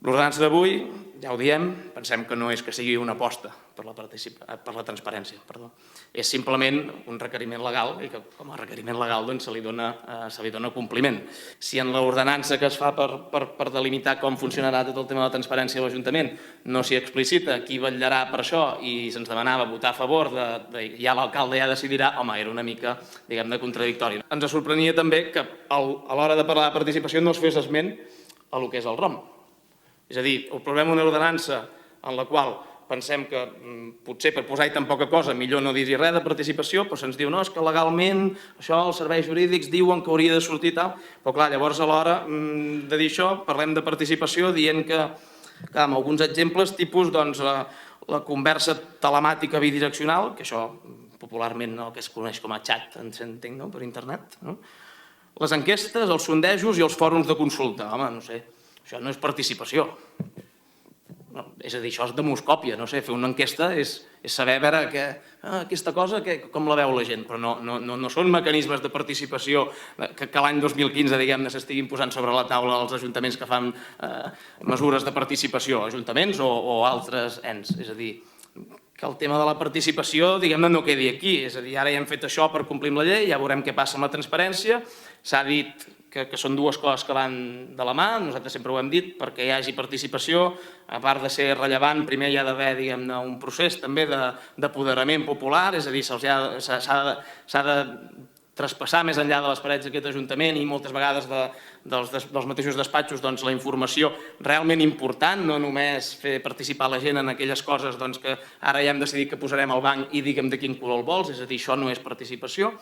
L'ordenança d'avui, ja ho diem, pensem que no és que sigui una aposta per la transparència, és simplement un requeriment legal i que com a requeriment legal se li dona compliment. Si en l'ordenança que es fa per delimitar com funcionarà tot el tema de la transparència de l'Ajuntament no s'hi explicita qui vetllarà per això i se'ns demanava votar a favor de ja l'alcalde ja decidirà, home, era una mica, diguem-ne, contradictori. Ens sorprenia també que a l'hora de parlar de participació no es fes esment a lo que és el ROM. És a dir, aprovem una ordenança en la qual pensem que potser per posar-hi tan poca cosa millor no dir-hi res de participació, però se'ns diu no, és que legalment això els serveis jurídics diuen que hauria de sortir i tal, però clar, llavors a l'hora de dir això parlem de participació dient que, amb alguns exemples, tipus la conversa telemàtica bidireccional, que això popularment el que es coneix com a xat, entenc, per internet, les enquestes, els sondejos i els fòrums de consulta. Home, no sé, això no és participació. És a dir, això és demoscòpia, no sé, fer una enquesta és saber a veure aquesta cosa com la veu la gent, però no són mecanismes de participació que l'any 2015, diguem-ne, s'estiguin posant sobre la taula els ajuntaments que fan mesures de participació, ajuntaments o altres ens. És a dir, que el tema de la participació, diguem-ne, no quedi aquí. És a dir, ara ja hem fet això per complir amb la llei, ja veurem què passa amb la transparència. S'ha dit que són dues coses que van de la mà, nosaltres sempre ho hem dit, perquè hi hagi participació, a part de ser rellevant, primer hi ha d'haver, diguem-ne, un procés també d'apoderament popular, és a dir, s'ha de traspassar més enllà de les parets d'aquest Ajuntament i moltes vegades dels mateixos despatxos la informació realment important, no només fer participar la gent en aquelles coses que ara ja hem decidit que posarem al banc i digue'm de quin color el vols, és a dir, això no és participació.